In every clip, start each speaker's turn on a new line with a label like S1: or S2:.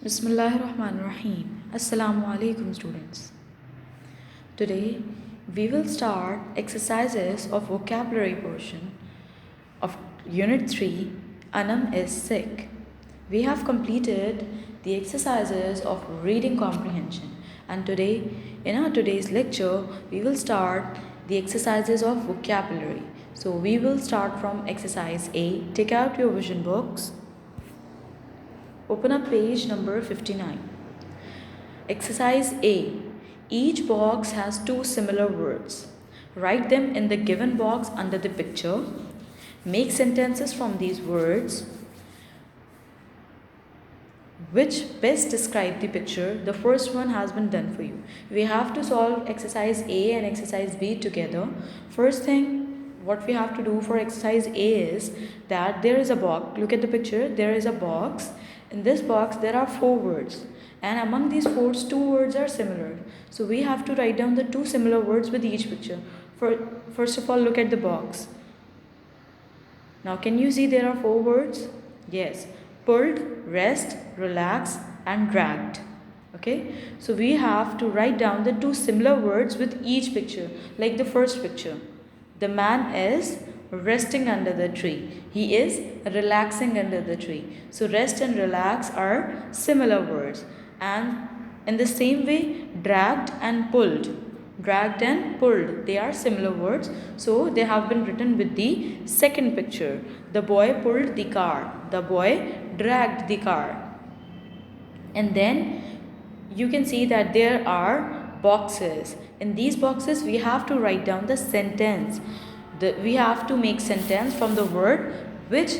S1: Bismillahirrahmanirrahim. Assalamu alaikum students. Today we will start exercises of vocabulary portion of unit 3 Anum is sick. We have completed the exercises of reading comprehension and today in our today's lecture we will start the exercises of vocabulary. So we will start from exercise A. Take out your vision books. Open up page number 59. Exercise A. Each box has two similar words. Write them in the given box under the picture. Make sentences from these words which best describe the picture. The first one has been done for you. We have to solve exercise A and exercise B together. First thing what we have to do for exercise A is that there is a box. Look at the picture. There is a box. In this box there are 4 words and among these 4 2 words are similar. So we have to write down the 2 similar words with each picture. First of all, look at the box. Now can you see there are 4 words? Yes. Pulled, rest, relax and dragged. Okay. So we have to write down the 2 similar words with each picture. Like the first picture. The man is resting under the tree. He is relaxing under the tree. So rest and relax are similar words. And in the same way, dragged and pulled. Dragged and pulled, they are similar words. So they have been written with the second picture. The boy pulled the car. The boy dragged the car. And then you can see that there are boxes. In these boxes, we have to write down the sentence. We have to make sentence from the word which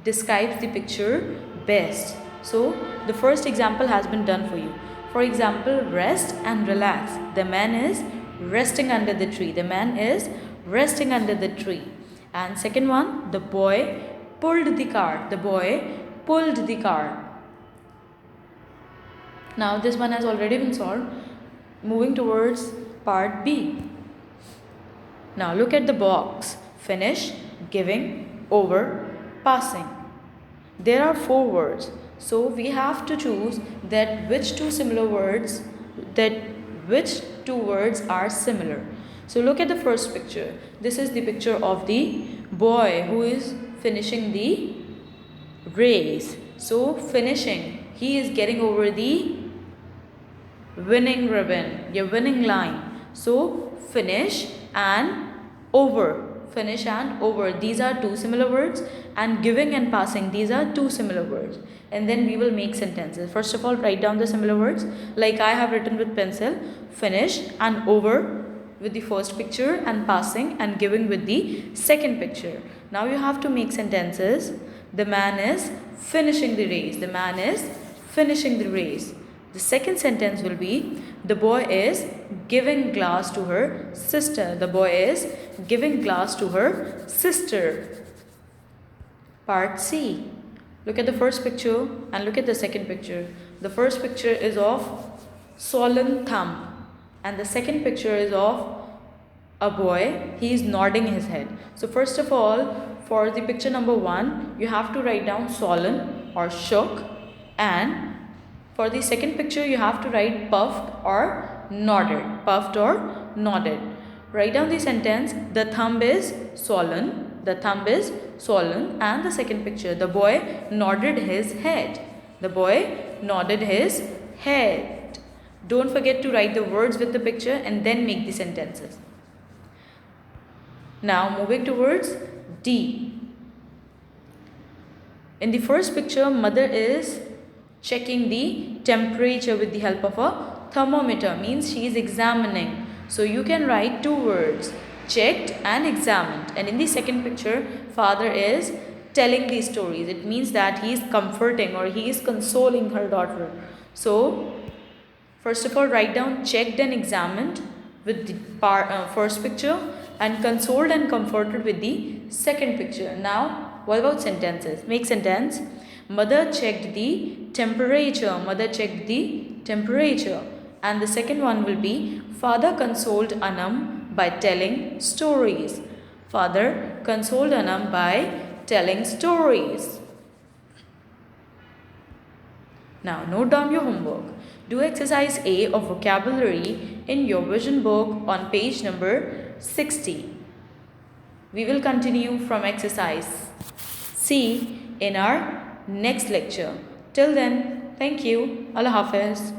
S1: describes the picture best. So the first example has been done for you. For example, rest and relax. The man is resting under the tree. The man is resting under the tree. And second one, the boy pulled the car. The boy pulled the car. Now this one has already been solved. Moving towards part B. Now look at the box. Finish, giving, over, passing. There are 4 words. So we have to choose that which 2 words are similar. So look at the first picture. This is the picture of the boy who is finishing the race. So finishing, he is getting over the winning ribbon, your winning line. So finish and over. Finish and over. These are 2 similar words. And giving and passing, these are 2 similar words. And then we will make sentences. First of all, write down the similar words. Like I have written with pencil. Finish and over with the first picture and passing and giving with the second picture. Now you have to make sentences. The man is finishing the race. The man is finishing the race. The second sentence will be, the boy is giving glass to her sister. The boy is giving glass to her sister. Part C. Look at the first picture and look at the second picture. The first picture is of swollen thumb and the second picture is of a boy. He is nodding his head. So first of all, for the picture number 1, you have to write down swollen or shook, and for the second picture, you have to write puffed or nodded. Puffed or nodded. Write down the sentence. The thumb is swollen. The thumb is swollen. And the second picture. The boy nodded his head. The boy nodded his head. Don't forget to write the words with the picture and then make the sentences. Now moving towards D. In the first picture, mother is checking the temperature with the help of a thermometer, means she is examining. So you can write 2 words, checked and examined. And in the second picture, father is telling these stories. It means that he is comforting or he is consoling her daughter. So first of all, write down checked and examined with the first picture and consoled and comforted with the second picture. Now what about sentences? Make sentence. Mother checked the temperature. Mother checked the temperature. And the second one will be, father consoled Anum by telling stories. Father consoled Anum by telling stories. Now note down your homework. Do exercise A of vocabulary in your vision book on page number 60. We will continue from exercise C in our next lecture. Till then, thank you. Allah Hafiz.